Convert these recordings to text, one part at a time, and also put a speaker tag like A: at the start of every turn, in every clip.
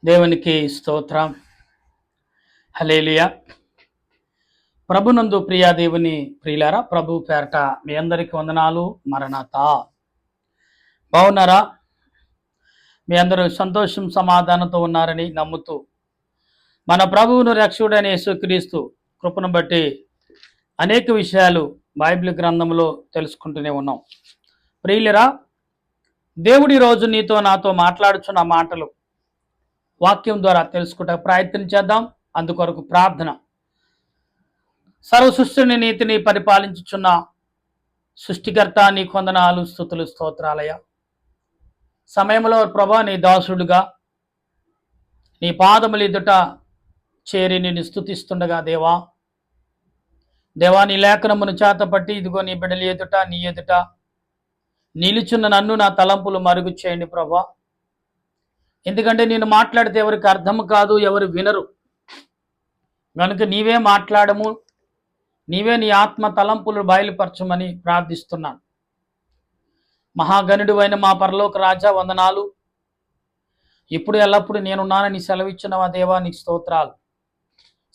A: దేవునికి స్తోత్రం. హల్లెలూయా. ప్రభునందు ప్రియా దేవుని ప్రియులారా, ప్రభు పేరట మీ అందరికి వందనాలు. మరణాతా. బాగున్నారా? మీ అందరూ సంతోషం సమాధానంతో ఉన్నారని నమ్ముతూ మన ప్రభువును రక్షకుడైన యేసుక్రీస్తు కృపను బట్టి అనేక విషయాలు బైబిల్ గ్రంథంలో తెలుసుకుంటూనే ఉన్నాం. ప్రియులరా, దేవుడి రోజు నీతో నాతో మాట్లాడుచున్న మాటలు వాక్యం ద్వారా తెలుసుకుంటా ప్రయత్నం చేద్దాం. అందుకొరకు ప్రార్థన. సర్వ సృష్టిని నీతిని పరిపాలించుచున్న సృష్టికర్త నీ కొందనాలు, స్తుతులు, స్తోత్రాలయ. సమయంలో ప్రభా నీ దాసుడుగా నీ పాదములు ఎదుట చేరి నిన్ను స్తుతిస్తుండగా దేవా నీ లేఖనమును చేతపట్టి ఇదిగో నీ బిడ్డల ఎదుట నీ ఎదుట నిలుచున్న నన్ను నా తలంపులు మరుగు చేయండి ప్రభా. ఎందుకంటే నేను మాట్లాడితే ఎవరికి అర్థం కాదు, ఎవరు వినరు. కనుక నీవే మాట్లాడము, నీవే నీ ఆత్మ తలంపులు బయలుపరచమని ప్రార్థిస్తున్నాను. మహాగణుడు అయిన మా పరలోక రాజా వందనాలు. ఇప్పుడు ఎల్లప్పుడు నేనున్నానని సెలవిచ్చిన దేవా నీకు స్తోత్రాలు.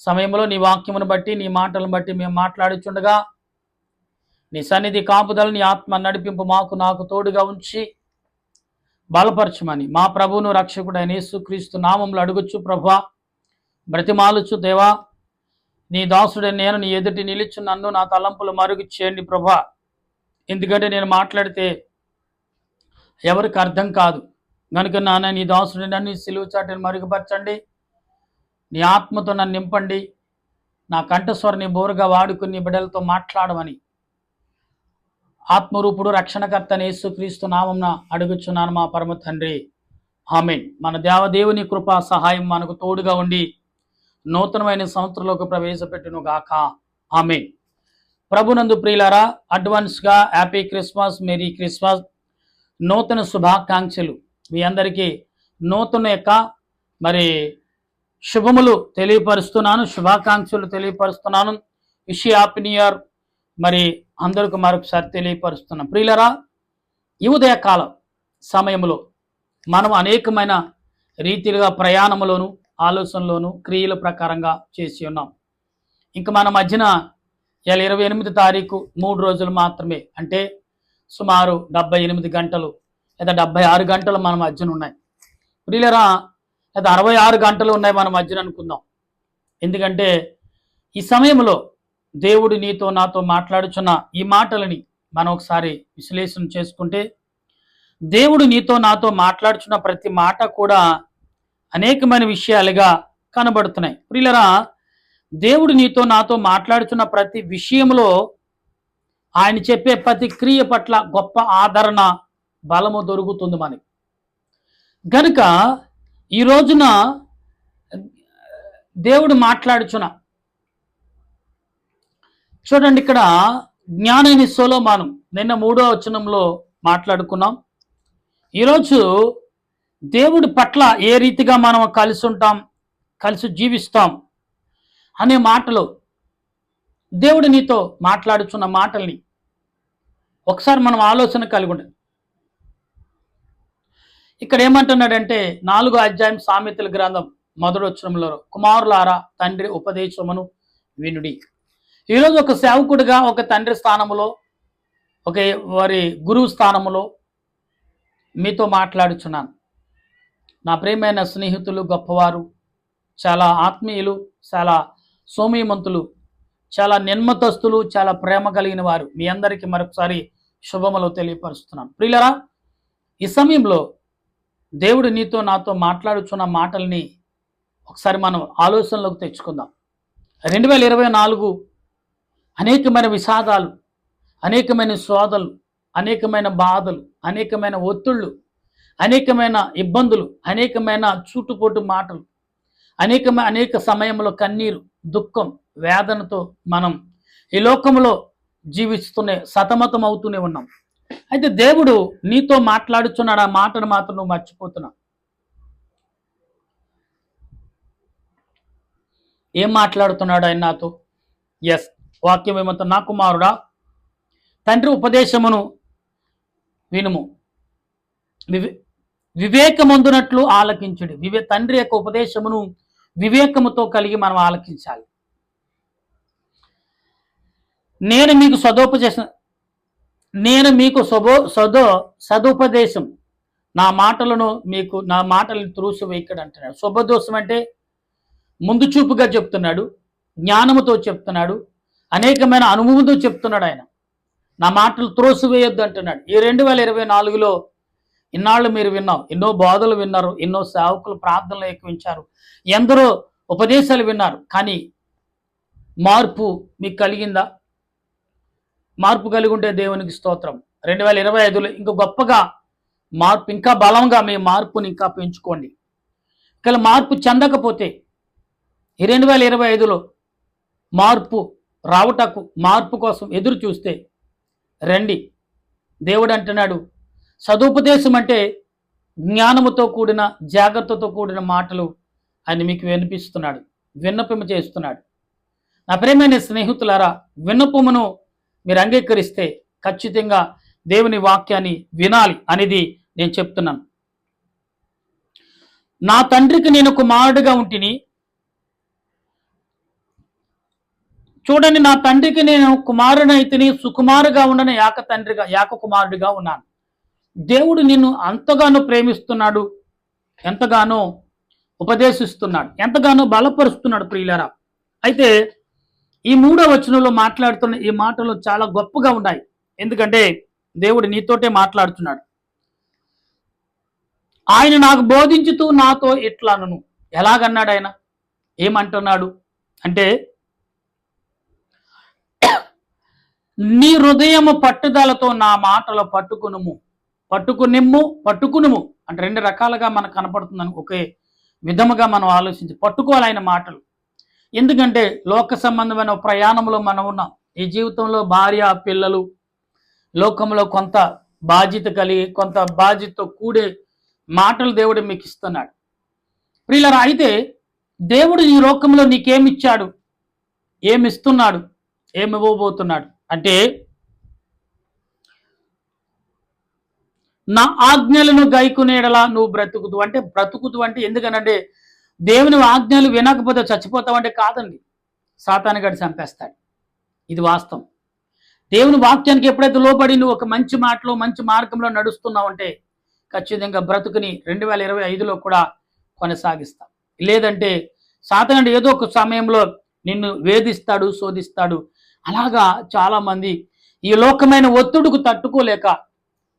A: సమయంలో నీ వాక్యమును బట్టి నీ మాటలను బట్టి మేము మాట్లాడుచుండగా నీ సన్నిధి కాపుదల నీ ఆత్మ నడిపింపు నాకు తోడుగా ఉంచి బలపరచమని మా ప్రభువును రక్షకుడైన యేసుక్రీస్తు నామంలో అడుగుచ్చు ప్రభా. బ్రతిమాలుచు దేవా, నీ దాసుడైన నేను నీ ఎదుటి నిలిచి నన్ను నా తలంపులు మరుగు చేయండి ప్రభా. ఎందుకంటే నేను మాట్లాడితే ఎవరికి అర్థం కాదు. కనుక నాన్న నీ దాసుడి నన్ను సిలువ చాటుని మరుగుపరచండి. నీ ఆత్మతో నన్ను నింపండి. నా కంఠస్వరని బోరుగా వాడుకుని నీ బిడ్డలతో మాట్లాడమని ఆత్మరూపుడు రక్షణకర్తని యేసుక్రీస్తు నామంన అడుగుచున్నాను మా పరమ తండ్రి, ఆమేన్. మన దేవదేవుని కృపా సహాయం మనకు తోడుగా ఉండి నూతనమైన సంవత్సరంలోకి ప్రవేశపెట్టును గాక, ఆమేన్. ప్రభునందు ప్రియులారా, అడ్వాన్స్గా హ్యాపీ క్రిస్మస్, మేరీ క్రిస్మస్, నూతన శుభాకాంక్షలు. మీ అందరికీ నూతన యొక్క శుభములు తెలియపరుస్తున్నాను, శుభాకాంక్షలు తెలియపరుస్తున్నాను. విష్ హ్యాపీ న్యూ ఇయర్ అందరికి మరొకసారి తెలియపరుస్తున్నాం. ప్రియులరా, ఈ ఉదయకాల సమయంలో మనం అనేకమైన రీతిలుగా ప్రయాణంలోను ఆలోచనలోను క్రియల ప్రకారంగా చేసి ఉన్నాం. ఇంకా మన మధ్యన 28 తారీఖు 3 రోజులు మాత్రమే, అంటే సుమారు 78 గంటలు లేదా 76 గంటలు మన మధ్యన ఉన్నాయి. ప్రియులరా, లేదా 66 గంటలు ఉన్నాయి మన మధ్యన అనుకుందాం. ఎందుకంటే ఈ సమయంలో దేవుడు నీతో నాతో మాట్లాడుచున్న ఈ మాటలని మనం ఒకసారి విశ్లేషణ చేసుకుంటే, దేవుడు నీతో నాతో మాట్లాడుచున్న ప్రతి మాట కూడా అనేకమైన విషయాలుగా కనబడుతున్నాయి. ప్రియులరా, దేవుడు నీతో నాతో మాట్లాడుచున్న ప్రతి విషయంలో ఆయన చెప్పే ప్రతి క్రియ పట్ల గొప్ప ఆదరణ, బలము దొరుకుతుంది మనకి. గనుక ఈ రోజున దేవుడు మాట్లాడుచున్న, చూడండి, ఇక్కడ జ్ఞానైన సొలొమోను నిన్న 3వ వచనంలో మాట్లాడుకున్నాం. ఈరోజు దేవుడి పట్ల ఏ రీతిగా మనం కలిసి ఉంటాం, కలిసి జీవిస్తాం అనే మాటలు, దేవుడు నీతో మాట్లాడుచున్న మాటల్ని ఒకసారి మనం ఆలోచన కలిగి ఉండాలి. ఇక్కడ ఏమంటున్నాడంటే 4వ అధ్యాయం సామెతల గ్రంథం 1వ వచనంలో, కుమారులారా తండ్రి ఉపదేశమును వినుడి. ఈరోజు ఒక సేవకుడిగా ఒక తండ్రి స్థానంలో, ఒక వారి గురువు స్థానంలో మీతో మాట్లాడుచున్నాను. నా ప్రియమైన స్నేహితులు, గొప్పవారు, చాలా ఆత్మీయులు, చాలా సౌమ్యమంతులు, చాలా నిర్మతస్తులు, చాలా ప్రేమ కలిగిన వారు, మీ అందరికీ మరొకసారి శుభములు తెలియపరుస్తున్నాను. ప్రియులరా, ఈ సమయంలో దేవుడు నీతో నాతో మాట్లాడుచున్న మాటల్ని ఒకసారి మనం ఆలోచనలోకి తెచ్చుకుందాం. 2024 అనేకమైన విషాదాలు, అనేకమైన శోధలు, అనేకమైన బాధలు, అనేకమైన ఒత్తిళ్ళు, అనేకమైన ఇబ్బందులు, అనేకమైన చుట్టుపోటు మాటలు, అనేక సమయంలో కన్నీరు, దుఃఖం, వేదనతో మనం ఈ లోకంలో సతమతం అవుతూనే ఉన్నాం. అయితే దేవుడు నీతో మాట్లాడుచున్నాడు. ఆ మాటను మాత్రం నువ్వు మర్చిపోతున్నావు. ఏం మాట్లాడుతున్నాడు ఆయన నాతో? ఎస్, వాక్యం ఏమంతా, నా కుమారుడా తండ్రి ఉపదేశమును వినుము, వివేకమందునట్లు ఆలకించుడి. తండ్రి యొక్క ఉపదేశమును వివేకముతో కలిగి మనం ఆలకించాలి. నేను మీకు సదుపదేశం, నా మాటలను త్రూసివేయకడు అంటున్నాడు. శుభదోషం అంటే ముందు చూపుగా చెప్తున్నాడు, జ్ఞానముతో చెప్తున్నాడు, అనేకమైన అనుభవంతో చెప్తున్నాడు. ఆయన నా మాటలు త్రోసివేయొద్దు అంటున్నాడు. ఈ 2024లో ఇన్నాళ్ళు మీరు విన్నాం, ఎన్నో బోధలు విన్నారు, ఎన్నో సేవకులు ప్రార్థనలు ఎక్కువించారు, ఎందరో ఉపదేశాలు విన్నారు. కానీ మార్పు మీకు కలిగిందా? మార్పు కలిగి ఉంటే దేవునికి స్తోత్రం. 2025లో ఇంకా గొప్పగా మార్పు, ఇంకా బలంగా మీ మార్పుని ఇంకా పెంచుకోండి. ఇక్కడ మార్పు చెందకపోతే ఈ 2025లో మార్పు రావటకు, మార్పు కోసం ఎదురు చూస్తే రండి. దేవుడు అంటున్నాడు, సదుపదేశం అంటే జ్ఞానముతో కూడిన, జాగ్రత్తతో కూడిన మాటలు ఆయన మీకు వినిపిస్తున్నాడు, విన్నపము చేస్తున్నాడు. నా ప్రియమైన స్నేహితులారా, విన్నపమును మీరు అంగీకరిస్తే ఖచ్చితంగా దేవుని వాక్యాన్ని వినాలి అనేది నేను చెప్తున్నాను. నా తండ్రికి నేను కుమారుడిగా ఉంటిని. చూడండి, నా తండ్రికి నేను కుమారునైతిని, సుకుమారుగా ఉండని యాక కుమారుడిగా ఉన్నాను. దేవుడు నిన్ను అంతగానో ప్రేమిస్తున్నాడు, ఎంతగానో ఉపదేశిస్తున్నాడు, ఎంతగానో బలపరుస్తున్నాడు ప్రియులారా. అయితే ఈ 3వ వచనంలో మాట్లాడుతున్న ఈ మాటలు చాలా గొప్పగా ఉన్నాయి. ఎందుకంటే దేవుడు నీతోటే మాట్లాడుతున్నాడు. ఆయన నాకు బోధించుతూ నాతో ఇట్లాను. ఎలాగన్నాడు ఆయన? ఏమంటున్నాడు అంటే, నీ హృదయము పట్టుదలతో నా మాటలు పట్టుకునుము అంటే 2 రకాలుగా మనకు కనపడుతుందని ఒకే విధముగా మనం ఆలోచించి పట్టుకోవాలి ఆయన మాటలు. ఎందుకంటే లోక సంబంధమైన ప్రయాణంలో మనం ఉన్నాం. ఈ జీవితంలో భార్య, పిల్లలు, లోకంలో కొంత బాధ్యత కలిగి, కొంత బాధ్యతతో కూడే మాటలు దేవుడు మీకు ఇస్తున్నాడు ప్రియులారా. అయితే దేవుడు ఈ లోకంలో నీకేమిచ్చాడు, ఏమిస్తున్నాడు, ఏమివ్వబోతున్నాడు అంటే, నా ఆజ్ఞలను గైకునేడలా నువ్వు బ్రతుకుదు అంటే ఎందుకనంటే దేవుని ఆజ్ఞలు వినకపోతే చచ్చిపోతావంటే కాదండి, సాతాను గడి చంపేస్తాడు. ఇది వాస్తవం. దేవుని వాక్యానికి ఎప్పుడైతే లోబడి నువ్వు ఒక మంచి మాటలో, మంచి మార్గంలో నడుస్తున్నావంటే ఖచ్చితంగా బ్రతుకుని 2025లో కూడా కొనసాగిస్తాం. లేదంటే సాతానుడు ఏదో ఒక సమయంలో నిన్ను వేధిస్తాడు, శోధిస్తాడు. అలాగా చాలామంది ఈ లోకమైన ఒత్తిడికి తట్టుకోలేక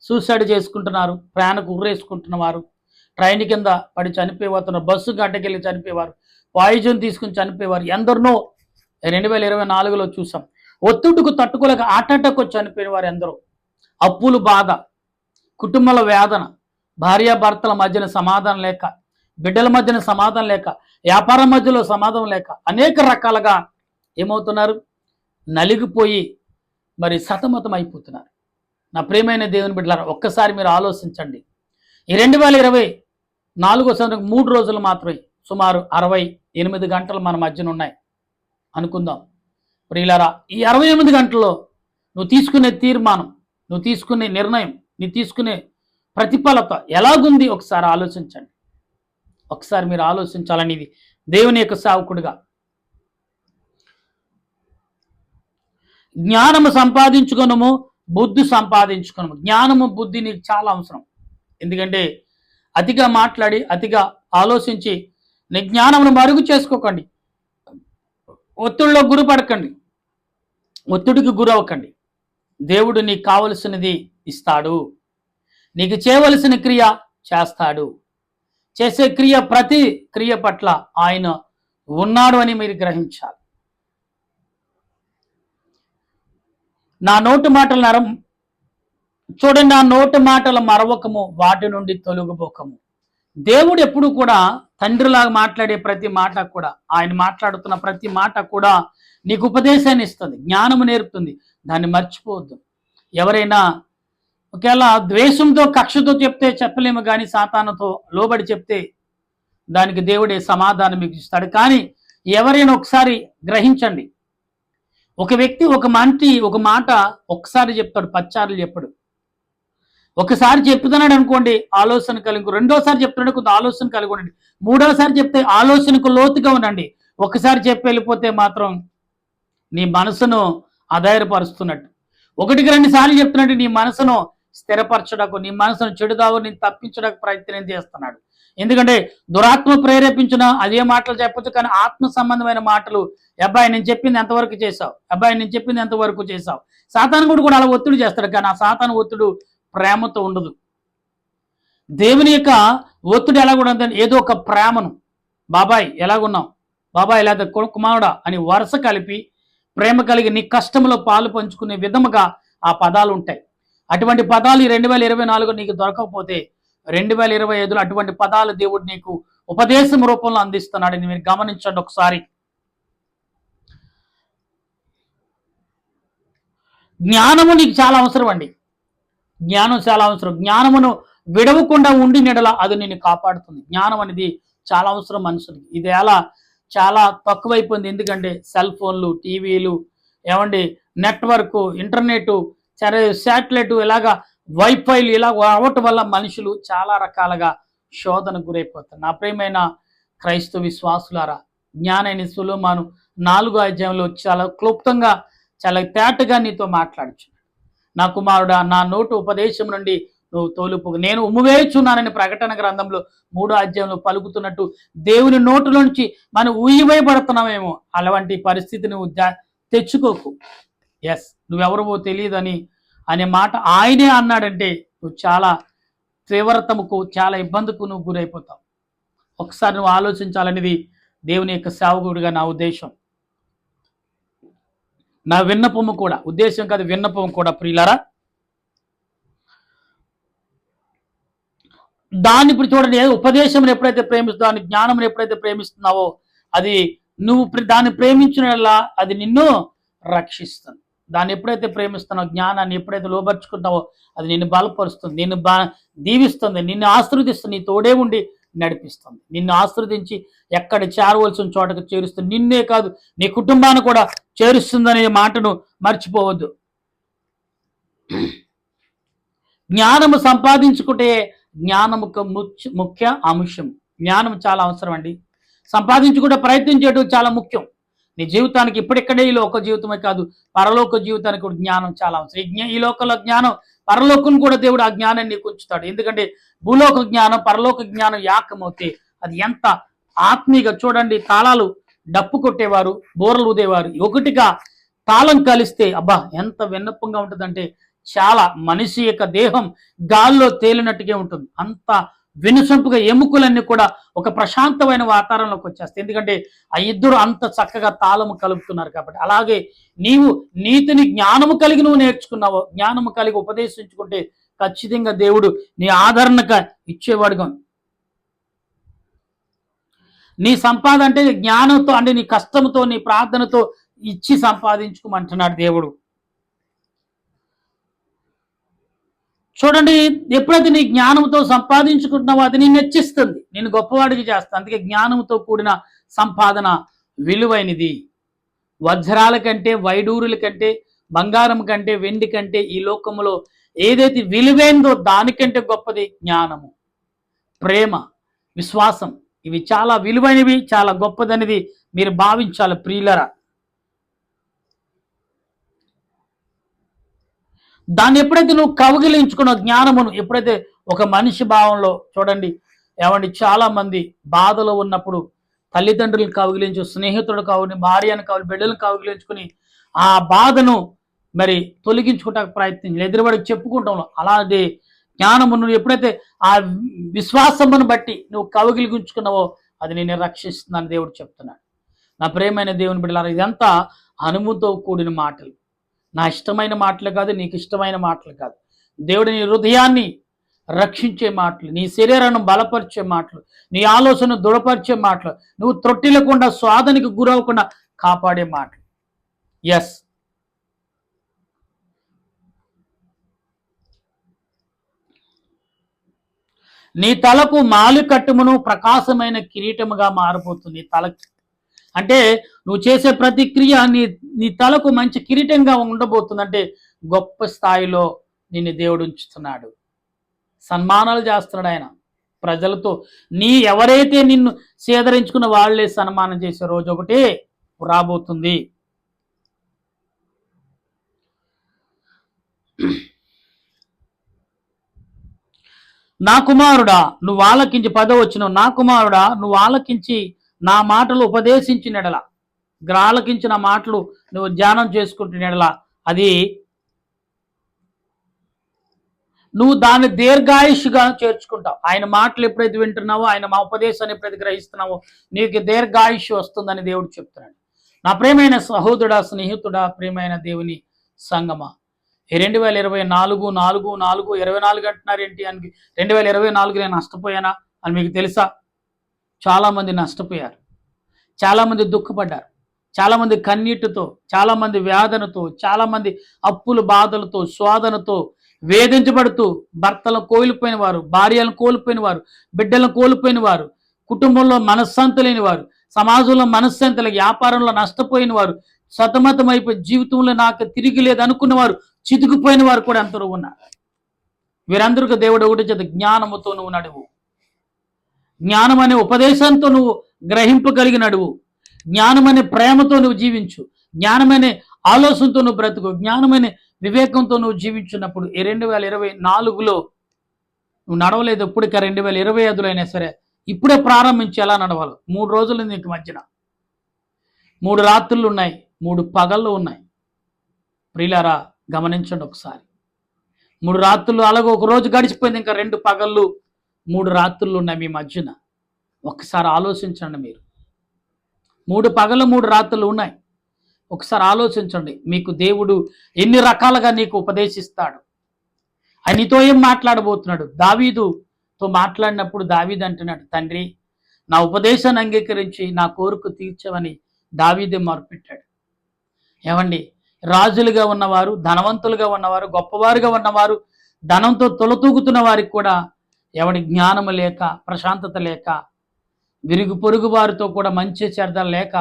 A: సూసైడ్ చేసుకుంటున్నారు, ప్రాణకు ఉర్రేసుకుంటున్నవారు, ట్రైన్ కింద పడి చనిపోతున్నారు, బస్సు గడ్డకెళ్ళి చనిపోయేవారు, పాయిజన్ తీసుకుని చనిపోయేవారు ఎందరినో 2024లో చూసాం. ఒత్తిడికి తట్టుకోలేక అటాక్ వచ్చి చనిపోయిన వారు ఎందరో. అప్పులు బాధ, కుటుంబాల వేదన, భార్యాభర్తల మధ్యన సమాధానం లేక, బిడ్డల మధ్యన సమాధానం లేక, వ్యాపారం మధ్యలో సమాధానం లేక అనేక రకాలుగా ఏమవుతున్నారు, నలిగిపోయి మరి సతమతం అయిపోతున్నారు. నా ప్రియమైన దేవుని బిడ్డలారా, ఒక్కసారి మీరు ఆలోచించండి. ఈ 2024 సంవత్సరం 3 రోజులు మాత్రమే, సుమారు 68 గంటలు మన మధ్యన ఉన్నాయి అనుకుందాం ప్రియులారా. ఈ 68 గంటల్లో నువ్వు తీసుకునే తీర్మానం, నువ్వు తీసుకునే నిర్ణయం, నువ్వు తీసుకునే ప్రతిఫలత ఎలాగుంది ఒకసారి ఆలోచించండి. ఒకసారి మీరు ఆలోచించాలని ఇది దేవుని యొక్క సేవకుడిగా. జ్ఞానము సంపాదించుకొనుము, బుద్ధి సంపాదించుకొనుము. జ్ఞానము, బుద్ధి నీకు చాలా అవసరం. ఎందుకంటే అతిగా మాట్లాడి, అతిగా ఆలోచించి నీ జ్ఞానమును మరుగు చేసుకోకండి. ఒత్తిడిలో గురిపడకండి, ఒత్తిడికి గురవ్వకండి. దేవుడు నీకు కావలసినది ఇస్తాడు, నీకు చేయవలసిన క్రియ చేస్తాడు. చేసే ప్రతి క్రియ పట్ల ఆయన ఉన్నాడు అని మీరు గ్రహించాలి. నా నోటి మాటలు చూడండి, నా నోటి మాటలు మరవకము, వాటి నుండి తొలగిపోకము. దేవుడు ఎప్పుడు కూడా తండ్రిలాగా మాట్లాడే ప్రతి మాట కూడా, ఆయన మాట్లాడుతున్న ప్రతి మాట కూడా నీకు ఉపదేశాన్ని ఇస్తుంది, జ్ఞానము నేర్పుతుంది. దాన్ని మర్చిపోవద్దు. ఎవరైనా ఒకవేళ ద్వేషంతో, కక్షతో చెప్తే చెప్పలేము, కానీ సాతానుతో లోబడి చెప్తే దానికి దేవుడే సమాధానం మీకు ఇస్తాడు. కానీ ఎవరైనా ఒకసారి గ్రహించండి, ఒక వ్యక్తి ఒక మాట ఒకసారి చెప్తాడు, 10 సార్లు చెప్పడు. ఒకసారి చెప్తున్నాడు అనుకోండి ఆలోచన కలిగి, రెండోసారి చెప్తున్నాడు కొంత ఆలోచన కలిగి ఉండండి, మూడోసారి చెప్తే ఆలోచనకు లోతుగా ఉండండి. ఒకసారి చెప్పి వెళ్ళిపోతే మాత్రం నీ మనసును అధైర్యపరుస్తున్నట్టు. ఒకటికి రెండు సార్లు చెప్తున్నట్టు నీ మనసును స్థిరపరచడానికి, నీ మనసును చెడుదావు నేను తప్పించడానికి ప్రయత్నం చేస్తున్నాడు. ఎందుకంటే దురాత్మ ప్రేరేపించిన అదే మాటలు చెప్పొచ్చు, కానీ ఆత్మ సంబంధమైన మాటలు, అబ్బాయి నేను చెప్పింది ఎంతవరకు చేశావు, అబ్బాయి నేను చెప్పింది ఎంతవరకు చేశావు. సాతాను కూడా అలా ఒత్తిడి చేస్తాడు, కానీ ఆ సాతాను ఒత్తిడి ప్రేమతో ఉండదు. దేవుని యొక్క ఒత్తిడి ఎలా కూడా ఉందంటే ఏదో ఒక ప్రేమను, బాబాయ్ ఎలాగున్నావు, బాబాయ్ లేదా కుమారుడా అని వరుస కలిపి ప్రేమ కలిగి నీ కష్టంలో పాలు పంచుకునే విధముగా ఆ పదాలు ఉంటాయి. అటువంటి పదాలు ఈ 2024 నీకు దొరకకపోతే 2025లో అటువంటి పదాలు దేవుడు నీకు ఉపదేశం రూపంలో అందిస్తున్నాడని మీరు గమనించండి ఒకసారి. జ్ఞానము నీకు చాలా అవసరం అండి. జ్ఞానం చాలా అవసరం. జ్ఞానమును విడవకుండా ఉండి నెడల అది నిన్ను కాపాడుతుంది. జ్ఞానం అనేది చాలా అవసరం మనుషులకి. ఇది ఎలా చాలా తక్కువైపోయింది. ఎందుకంటే సెల్ ఫోన్లు, టీవీలు, ఏమండి నెట్వర్క్, ఇంటర్నెట్, శాటిలైట్, ఇలాగా వైఫైలు ఇలా అవటం వల్ల మనుషులు చాలా రకాలుగా శోధనకు గురైపోతారు. నా ప్రియమైన క్రైస్తవ విశ్వాసులారా, జ్ఞానైన సొలొమోను 4వ అధ్యాయంలో చాలా క్లుప్తంగా చాలా తేటగా నీతో మాట్లాడుచున్నాడు. నా కుమారుడా, నా నోటు ఉపదేశం నుండి నువ్వు తోలుపు, నేను ఉమ్మివేయుచున్నానని ప్రకటన గ్రంథంలో 3వ అధ్యాయంలో పలుకుతున్నట్టు దేవుని నోటు నుంచి మనం ఉయ్యవేయబడుతున్నామేమో అలాంటి పరిస్థితి నువ్వు తెచ్చుకోకు. ఎస్, నువ్వెవరవో తెలియదని అనే మాట ఆయనే అన్నాడంటే నువ్వు చాలా తీవ్రతముకు, చాలా ఇబ్బందికు నువ్వు గురైపోతావు. ఒకసారి నువ్వు ఆలోచించాలనేది దేవుని యొక్క సేవకుడిగా నా ఉద్దేశం, నా విన్నపము కూడా. ఉద్దేశం కాదు, విన్నపం కూడా ప్రియులారా. దాన్ని ఇప్పుడు చూడండి, ఉపదేశం ఎప్పుడైతే ప్రేమిస్తున్నావు, జ్ఞానం ఎప్పుడైతే ప్రేమిస్తున్నావో అది నువ్వు దాన్ని ప్రేమించినలా అది నిన్ను రక్షిస్తుంది. దాన్ని ఎప్పుడైతే ప్రేమిస్తున్నావు, జ్ఞానాన్ని ఎప్పుడైతే లోబర్చుకుంటావో అది నిన్ను బలపరుస్తుంది, నిన్ను దీవిస్తుంది, నిన్ను ఆశీర్వదిస్తుంది, నీ తోడే ఉండి నడిపిస్తుంది, నిన్ను ఆశీర్వదించి ఎక్కడ చేరవలసిన చోటకు చేరుస్తుంది. నిన్నే కాదు నీ కుటుంబాన్ని కూడా చేరుస్తుందనే మాటను మర్చిపోవద్దు. జ్ఞానము సంపాదించుకుంటే జ్ఞానముకు ముఖ్య అంశం. జ్ఞానం చాలా అవసరం అండి. సంపాదించుకుంటే ప్రయత్నం చేయడం చాలా ముఖ్యం. నీ జీవితానికి ఇప్పటిక్కడే ఈ లోక జీవితమే కాదు, పరలోక జీవితానికి కూడా జ్ఞానం చాలా అవసరం. ఈ లోకంలో జ్ఞానం, పరలోకం కూడా దేవుడు ఆ జ్ఞానాన్ని నీకు ఉంచుతాడు. ఎందుకంటే భూలోక జ్ఞానం పరలోక జ్ఞానం యాకమవుతే అది ఎంత ఆత్మీయంగా. చూడండి, తాళాలు డప్పు కొట్టేవారు, బోరలు ఊదేవారు, ఒకటిగా తాళం కలిస్తే అబ్బా ఎంత విన్నపంగా ఉంటుందంటే చాలా మనిషి యొక్క దేహం గాల్లో తేలినట్టుగా ఉంటుంది. అంత వినసొంపుగా ఎముకలన్నీ కూడా ఒక ప్రశాంతమైన వాతావరణంలోకి వచ్చేస్తాయి. ఎందుకంటే ఆ ఇద్దరు అంత చక్కగా తాళము కలుపుతున్నారు కాబట్టి. అలాగే నీవు నీతిని జ్ఞానము కలిగి నువ్వు నేర్చుకున్నావు, జ్ఞానము కలిగి ఉపదేశించుకుంటే ఖచ్చితంగా దేవుడు నీ ఆదరణగా ఇచ్చేవాడుగా. నీ సంపాదన అంటే జ్ఞానంతో, అంటే నీ కష్టంతో, నీ ప్రార్థనతో ఇచ్చి సంపాదించుకోమంటున్నాడు దేవుడు. చూడండి, ఎప్పుడైతే నీ జ్ఞానంతో సంపాదించుకుంటున్నావో అది నిన్ను హెచ్చిస్తుంది, నేను గొప్పవాడికి చేస్తా. అందుకే జ్ఞానంతో కూడిన సంపాదన విలువైనది. వజ్రాల కంటే, వైడూరుల కంటే, బంగారం కంటే, వెండి కంటే ఈ లోకంలో ఏదైతే విలువైందో దానికంటే గొప్పది జ్ఞానము, ప్రేమ, విశ్వాసం. ఇవి చాలా విలువైనవి, చాలా గొప్పదనేది మీరు భావించాలి ప్రియులరా. దాన్ని ఎప్పుడైతే నువ్వు కౌగిలించుకున్న జ్ఞానమును, ఎప్పుడైతే ఒక మనిషి భావంలో చూడండి, ఏమండి చాలా మంది బాధలో ఉన్నప్పుడు తల్లిదండ్రులను కౌగిలించు, స్నేహితుడు కౌగిలి, భార్యను కౌగిలి, బిడ్డలను కౌగిలించుకుని ఆ బాధను మరి తొలగించుకోవడానికి ప్రయత్నించి ఎదురుబడికి చెప్పుకుంటాం. అలాగే జ్ఞానమును ఎప్పుడైతే ఆ విశ్వాసమును బట్టి నువ్వు కౌగిలించుకున్నావో అది నేను రక్షిస్తున్నాను దేవుడు చెప్తున్నాడు. నా ప్రియమైన దేవుని బిడ్డలారా, ఇదంతా అనుభవంతో కూడిన మాటలు, నా ఇష్టమైన మాటలు కాదు, నీకు ఇష్టమైన మాటలు కాదు. దేవుడు నీ హృదయాన్ని రక్షించే మాటలు, నీ శరీరాన్ని బలపరిచే మాటలు, నీ ఆలోచన దృఢపరిచే మాటలు, నువ్వు త్రొట్టిల్లకుండా స్వాదనికి గురవకుండా కాపాడే మాటలు. ఎస్, నీ తలకు మాలి కట్టుమును ప్రకాశమైన కిరీటముగా మారిపోతుంది. తలకు అంటే నువ్వు చేసే ప్రతి క్రియ నీ తలకు మంచి కిరీటంగా ఉండబోతుంది. అంటే గొప్ప స్థాయిలో నిన్ను దేవుడు ఉంచుతున్నాడు. సన్మానాలు చేస్తున్నాడు ఆయన ప్రజలతో. ఎవరైతే నిన్ను సేదరించుకున్న వాళ్ళే సన్మానం చేసే రోజు ఒకటి రాబోతుంది. నా కుమారుడా నువ్వు ఆలకించి 10వ వచనం, నా కుమారుడా నువ్వు ఆలకించి నా మాటలు ఉపదేశించినడల, ఆలకించిన మాటలు నువ్వు ధ్యానం చేసుకుంటున్నడలా అది నువ్వు దాన్ని దీర్ఘాయుష్గా చేర్చుకుంటావు. ఆయన మాటలు ఎప్పుడైతే వింటున్నావో, ఆయన మా ఉపదేశాన్ని ఎప్పుడైతే గ్రహిస్తున్నావో నీకు దీర్ఘాయుష్ వస్తుందని దేవుడు చెప్తున్నాడు. నా ప్రియమైన సహోదరుడా, స్నేహితుడా, ప్రియమైన దేవుని సంగమా, 2024 అంటున్నారు ఏంటి అని, 2024 నేను నష్టపోయానా అని మీకు తెలుసా? చాలామంది నష్టపోయారు, చాలామంది దుఃఖపడ్డారు, చాలామంది కన్నీటితో, చాలామంది వేదనతో, చాలామంది అప్పులు బాధలతో, శోధనతో వేధించబడుతూ భర్తలను కోల్పోయిన వారు, భార్యలను కోల్పోయిన వారు, బిడ్డలను కోల్పోయిన వారు, కుటుంబంలో మనశ్శాంతి లేని వారు, సమాజంలో మనశ్శాంతి లేక, వ్యాపారంలో నష్టపోయిన వారు, సతమతమైపోయి జీవితంలో నాకు తిరిగి లేదు అనుకున్న వారు, చితికిపోయిన వారు కూడా ఎందరో ఉన్నారు. వీరందరికీ దేవుడు ఒకటి చేత జ్ఞానముతో నువ్వు నడువు, జ్ఞానం అనే ఉపదేశంతో నువ్వు గ్రహింపగలిగి నడువు, జ్ఞానమనే ప్రేమతో నువ్వు జీవించు, జ్ఞానమనే ఆలోచనతో నువ్వు బ్రతుకు, జ్ఞానమనే వివేకంతో నువ్వు జీవించినప్పుడు 2024లో నువ్వు నడవలేదు ఎప్పటిక 2025లో అయినా సరే ఇప్పుడే ప్రారంభించి ఎలా నడవాలి. 3 రోజులు నీకు మధ్యన 3 రాత్రులు ఉన్నాయి, 3 పగళ్ళు ఉన్నాయి. ప్రియులారా గమనించండి ఒకసారి. 3 రాత్రులు అలాగే ఒక రోజు గడిచిపోయింది, ఇంకా 2 పగళ్ళు 3 రాత్రులు ఉన్నాయి మీ మధ్యన. ఒకసారి ఆలోచించండి మీరు. 3 పగళ్ళు 3 రాత్రులు ఉన్నాయి. ఒకసారి ఆలోచించండి. మీకు దేవుడు ఎన్ని రకాలుగా నీకు ఉపదేశిస్తాడు, ఆయన నీతో ఏం మాట్లాడబోతున్నాడు. దావీదుతో మాట్లాడినప్పుడు దావీదు అంటున్నాడు, తండ్రి నా ఉపదేశాన్ని అంగీకరించి నా కోరిక తీర్చవని దావీదే మొరపెట్టాడు. ఏమండి, రాజులుగా ఉన్నవారు, ధనవంతులుగా ఉన్నవారు, గొప్పవారుగా ఉన్నవారు, ధనంతో తొలతూగుతున్న వారికి కూడా ఎవడి జ్ఞానము లేక, ప్రశాంతత లేక, విరుగు పొరుగు వారితో కూడా మంచి చెడ్డలు లేక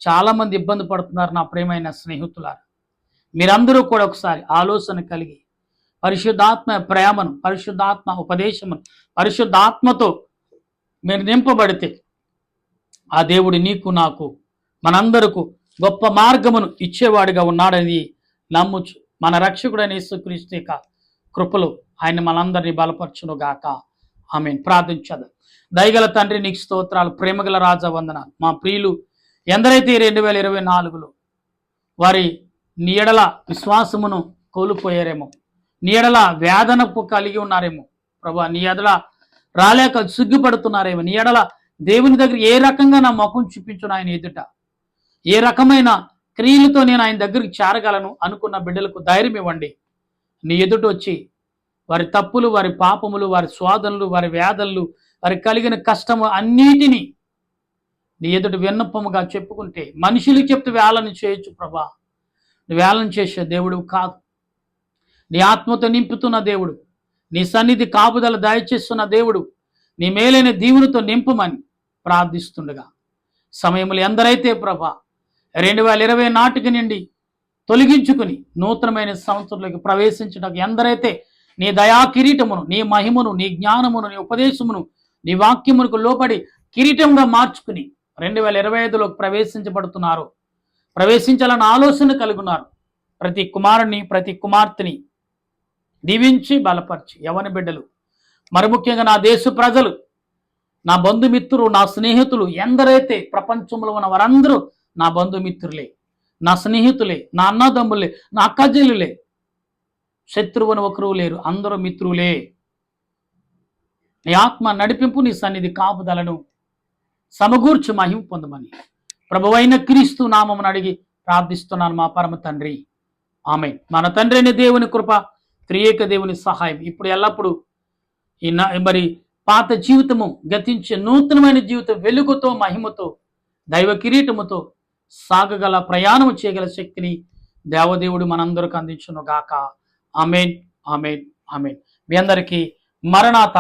A: చాలామంది ఇబ్బంది పడుతున్నారు. నా ప్రియమైన స్నేహితులారు, మీరందరూ కూడా ఒకసారి ఆలోచన కలిగి పరిశుద్ధాత్మ ప్రేమను, పరిశుద్ధాత్మ ఉపదేశమును, పరిశుద్ధాత్మతో మీరు నింపబడితే ఆ దేవుడు నీకు, నాకు, మనందరకు గొప్ప మార్గమును ఇచ్చేవాడిగా ఉన్నాడని నమ్ముచు మన రక్షకుడైన యేసుక్రీస్తు యొక్క కృపలు ఆయన మనందరినీ బలపరచును గాక. ఆమేన్. ప్రార్థించదు. దయగల తండ్రి నీకు స్తోత్రాలు, ప్రేమగల రాజా వందనాలు. మా ప్రియులు ఎందరైతే 2024లో వారి నీ ఎడల విశ్వాసమును కోల్పోయారేమో, నీ ఎడల వేదనకు కలిగి ఉన్నారేమో ప్రభా, నీ ఎడల రాలేక సిగ్గుపడుతున్నారేమో, నీ ఎడల దేవుని దగ్గర ఏ రకంగా నా ముఖం చూపించును ఆయన ఎదుట, ఏ రకమైన క్రియలతో నేను ఆయన దగ్గరికి చేరగలను అనుకున్న బిడ్డలకు ధైర్యం ఇవ్వండి. నీ ఎదుట వచ్చి వారి తప్పులు, వారి పాపములు, వారి శోధనలు, వారి వేదనలు, వారికి కలిగిన కష్టము అన్నిటినీ నీ ఎదుట విన్నపముగా చెప్పుకుంటే, మనుషులకు చెప్తే వేళన చేయొచ్చు ప్రభా, నువ్వు వేళన చేసే దేవుడు కాదు. నీ ఆత్మతో నింపుతున్న దేవుడు, నీ సన్నిధి కాపుదల దయచేస్తున్న దేవుడు, నీ మేలైన దీవునితో నింపమని ప్రార్థిస్తుండగా సమయములు ఎందరైతే ప్రభా 2020 నాటికి నుండి తొలగించుకుని నూతనమైన సంవత్సరంలోకి ప్రవేశించడానికి ఎందరైతే నీ దయా కిరీటమును, నీ మహిమను, నీ జ్ఞానమును, నీ ఉపదేశమును, నీ వాక్యమునకు లోబడి కిరీటంగా మార్చుకుని 2025లోకి ప్రవేశించబడుతున్నారు, ప్రవేశించాలన్న ఆలోచన కలుగున్నారు. ప్రతి కుమారుని, ప్రతి కుమార్తెని దీవించి బలపరిచి, యవన బిడ్డలు, మరి ముఖ్యంగా నా దేశ ప్రజలు, నా బంధుమిత్రులు, నా స్నేహితులు ఎందరైతే ప్రపంచంలో ఉన్న వారందరూ నా బంధుమిత్రులే, నా స్నేహితులే, నా అన్నదమ్ములే, నా అక్కజల్లులే, శత్రువుని ఒకరు లేరు, అందరూ మిత్రులే. నీ ఆత్మ నడిపింపు, నీ సన్నిధి కాపుదలను సమకూర్చు మహిమ పొందమని ప్రభువైన క్రీస్తు నామమును అడిగి ప్రార్థిస్తున్నాను మా పరమ తండ్రి. ఆమేన్. మన తండ్రి అయిన దేవుని కృప, త్రియేక దేవుని సహాయం ఇప్పుడు ఎల్లప్పుడూ మరి పాత జీవితము గతించే నూతనమైన జీవితం వెలుగుతో, మహిమతో, దైవ కిరీటముతో సాగగల, ప్రయాణము చేయగల శక్తిని దేవదేవుడు మనందరికి అందించును గాక. ఆమేన్, ఆమేన్, ఆమేన్. మీ అందరికీ మరణాత.